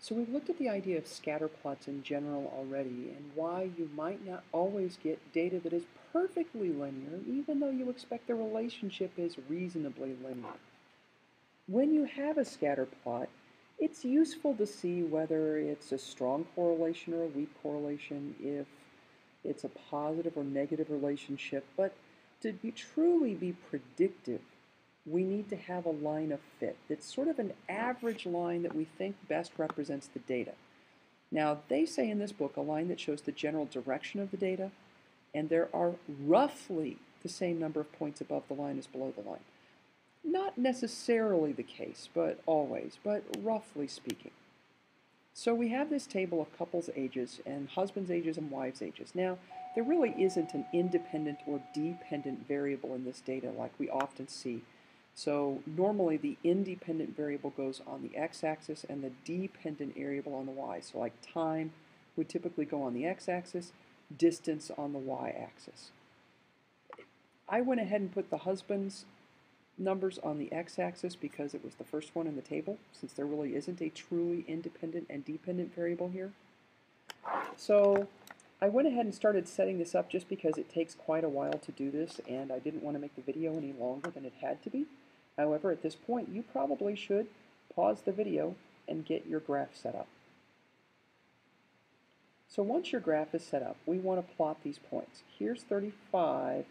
So we've looked at the idea of scatter plots in general already and why you might not always get data that is perfectly linear even though you expect the relationship is reasonably linear. When you have a scatter plot, it's useful to see whether it's a strong correlation or a weak correlation, if it's a positive or negative relationship, but to truly be predictive, we need to have a line of fit that's sort of an average line that we think best represents the data. Now, they say in this book a line that shows the general direction of the data, and there are roughly the same number of points above the line as below the line. Not necessarily the case, but always, but roughly speaking. So we have this table of couples' ages and husbands' ages and wives' ages. Now, there really isn't an independent or dependent variable in this data like we often see. So normally the independent variable goes on the x-axis and the dependent variable on the y. So like time would typically go on the x-axis, distance on the y-axis. I went ahead and put the husband's numbers on the x-axis because it was the first one in the table, since there really isn't a truly independent and dependent variable here. So I went ahead and started setting this up just because it takes quite a while to do this, and I didn't want to make the video any longer than it had to be. However, at this point, you probably should pause the video and get your graph set up. So once your graph is set up, we want to plot these points. Here's 35,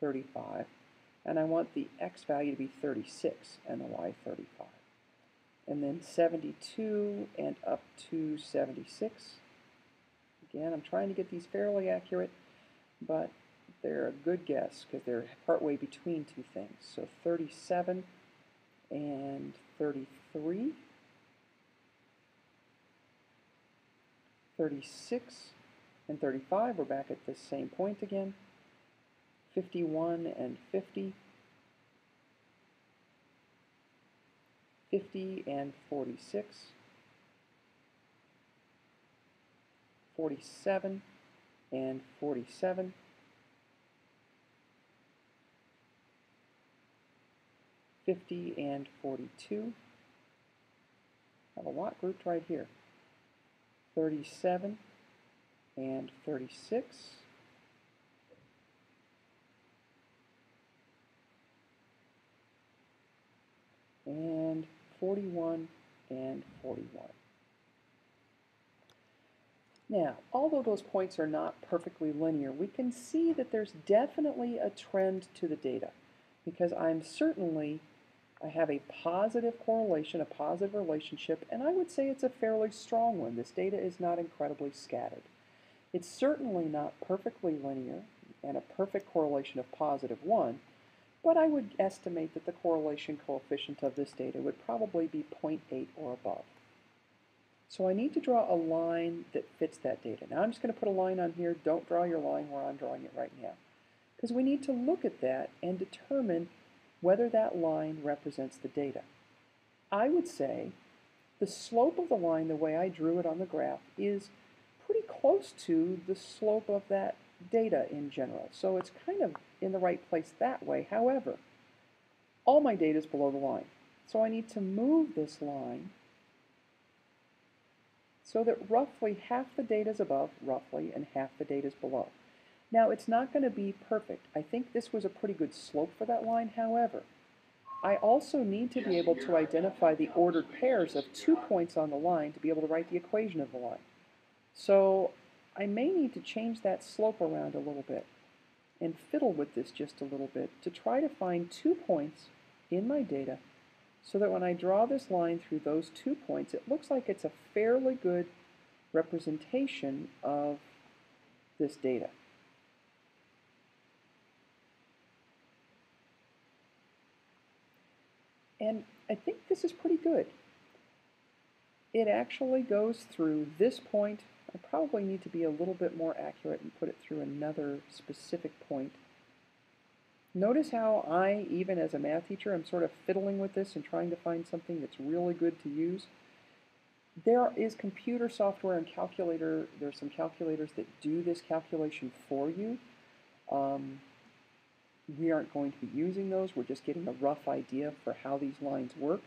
35. And I want the x value to be 36 and the y 35. And then 72 and up to 76. Again, I'm trying to get these fairly accurate, but they're a good guess because they're partway between two things. So 37 and 33. 36 and 35, we're back at this same point again. 51 and 50, 50 and 46, 47 and 47, 50 and 42. I have a lot grouped right here. 37 and 36. And 41 and 41. Now, although those points are not perfectly linear, we can see that there's definitely a trend to the data, because I have a positive correlation, a positive relationship, and I would say it's a fairly strong one. This data is not incredibly scattered. It's certainly not perfectly linear and a perfect correlation of +1, but I would estimate that the correlation coefficient of this data would probably be 0.8 or above. So I need to draw a line that fits that data. Now I'm just going to put a line on here. Don't draw your line where I'm drawing it right now, because we need to look at that and determine whether that line represents the data. I would say the slope of the line, the way I drew it on the graph, is pretty close to the slope of that data in general. So it's kind of in the right place that way. However, all my data is below the line. So I need to move this line so that roughly half the data is above, roughly, and half the data is below. Now, it's not going to be perfect. I think this was a pretty good slope for that line. However, I also need to be able to identify the ordered pairs of 2 points on the line to be able to write the equation of the line. So I may need to change that slope around a little bit and fiddle with this just a little bit to try to find 2 points in my data so that when I draw this line through those 2 points, it looks like it's a fairly good representation of this data. And I think this is pretty good. It actually goes through this point. I probably need to be a little bit more accurate and put it through another specific point. Notice how I, even as a math teacher, am sort of fiddling with this and trying to find something that's really good to use. There is computer software and calculator. There's some calculators that do this calculation for you. We aren't going to be using those. We're just getting a rough idea for how these lines work.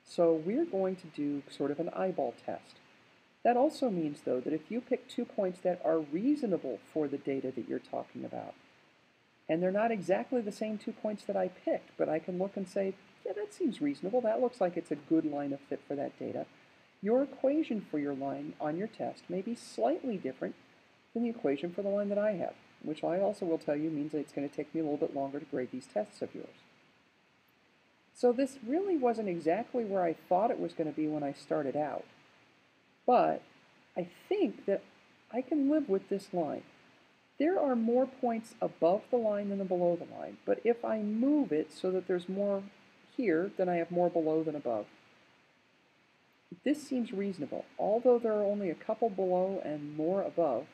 So we're going to do sort of an eyeball test. That also means, though, that if you pick 2 points that are reasonable for the data that you're talking about, and they're not exactly the same 2 points that I picked, but I can look and say, yeah, that seems reasonable. That looks like it's a good line of fit for that data. Your equation for your line on your test may be slightly different than the equation for the line that I have, which I also will tell you means that it's going to take me a little bit longer to grade these tests of yours. So this really wasn't exactly where I thought it was going to be when I started out, but I think that I can live with this line. There are more points above the line than below the line, but if I move it so that there's more here, then I have more below than above. This seems reasonable. Although there are only a couple below and more above,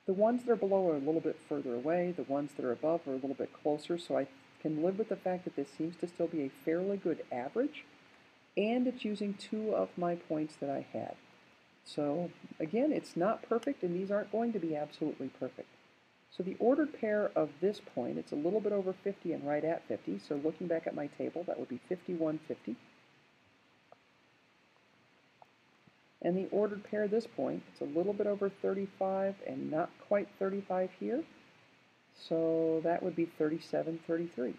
the ones that are below are a little bit further away, the ones that are above are a little bit closer, so I can live with the fact that this seems to still be a fairly good average, and it's using 2 of my points that I had. So again, it's not perfect, and these aren't going to be absolutely perfect. So the ordered pair of this point, it's a little bit over 50 and right at 50, so looking back at my table, that would be 5150. And the ordered pair of this point, it's a little bit over 35 and not quite 35 here, so that would be 3733.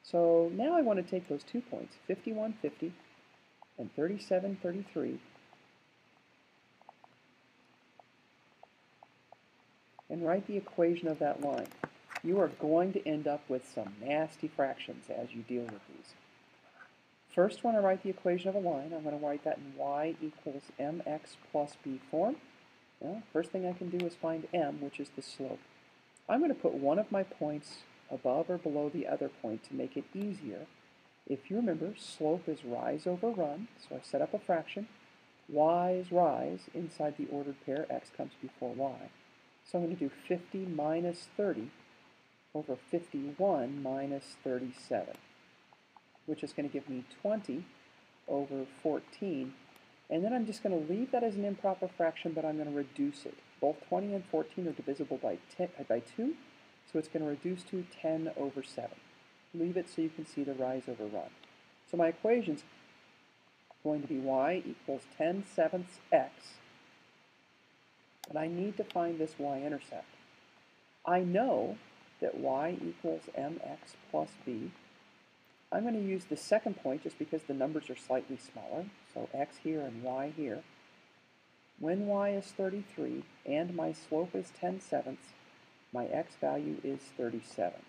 So now I want to take those 2 points, 5150 and 3733, and write the equation of that line. You are going to end up with some nasty fractions as you deal with these. First, when I write the equation of a line, I'm going to write that in y equals mx plus b form. Well, first thing I can do is find m, which is the slope. I'm going to put one of my points above or below the other point to make it easier. If you remember, slope is rise over run, so I set up a fraction. Y is rise inside the ordered pair, x comes before y. So I'm going to do 50 minus 30 over 51 minus 37, which is going to give me 20 over 14. And then I'm just going to leave that as an improper fraction, but I'm going to reduce it. Both 20 and 14 are divisible by 2, so it's going to reduce to 10 over 7. Leave it so you can see the rise over run. So my equation's going to be y equals 10/7 x, but I need to find this y-intercept. I know that y equals mx plus b. I'm going to use the second point just because the numbers are slightly smaller, so x here and y here. When y is 33 and my slope is 10/7, my x value is 37.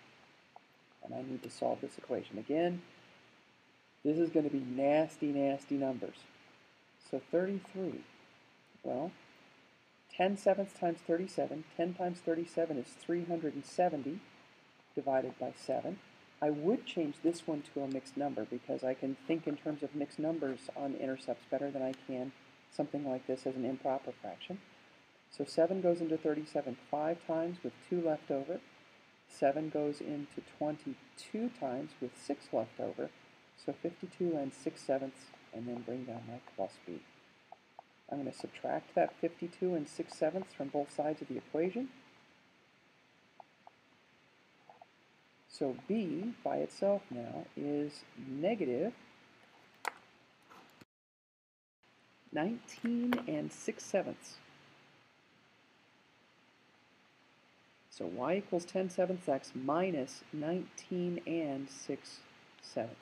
And I need to solve this equation. Again, this is going to be nasty, nasty numbers. So 33, well, 10/7 times 37, 10 times 37 is 370 divided by 7. I would change this one to a mixed number because I can think in terms of mixed numbers on intercepts better than I can something like this as an improper fraction. So 7 goes into 37 5 times with 2 left over. 7 goes into 22 times with 6 left over. So 52 and 6/7, and then bring down my plus b. I'm going to subtract that 52 and 6/7 from both sides of the equation. So b by itself now is negative 19 and 6/7. So y equals 10/7 x minus 19 and 6/7.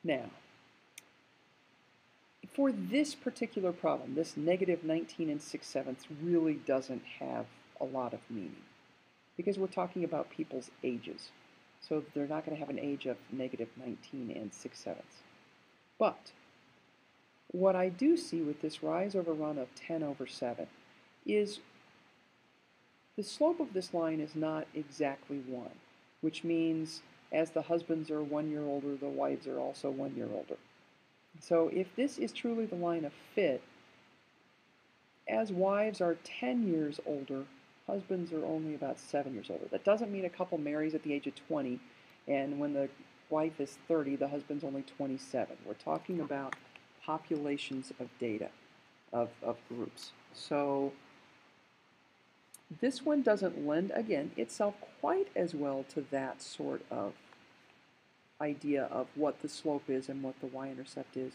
Now, for this particular problem, this negative 19 and 6/7 really doesn't have a lot of meaning because we're talking about people's ages. So they're not going to have an age of negative 19 and 6/7. But what I do see with this rise over run of 10 over 7 is the slope of this line is not exactly 1, which means as the husbands are 1 year older, the wives are also 1 year older. So if this is truly the line of fit, as wives are 10 years older, husbands are only about 7 years older. That doesn't mean a couple marries at the age of 20, and when the wife is 30, the husband's only 27. We're talking about populations of data, of groups. So This one doesn't lend, again, itself quite as well to that sort of idea of what the slope is and what the y-intercept is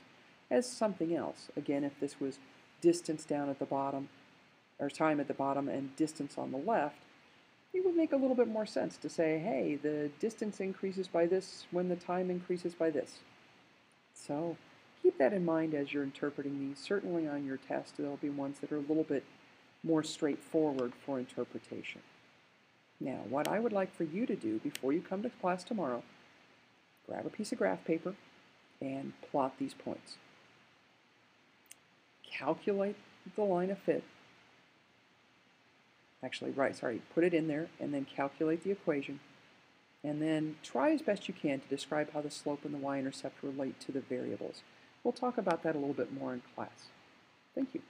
as something else. Again, if this was distance down at the bottom, or time at the bottom and distance on the left, it would make a little bit more sense to say, hey, the distance increases by this when the time increases by this. So keep that in mind as you're interpreting these. Certainly on your test, there'll be ones that are a little bit more straightforward for interpretation. Now, what I would like for you to do before you come to class tomorrow, grab a piece of graph paper and plot these points. Calculate the line of fit. Actually, put it in there and then calculate the equation. And then try as best you can to describe how the slope and the y-intercept relate to the variables. We'll talk about that a little bit more in class. Thank you.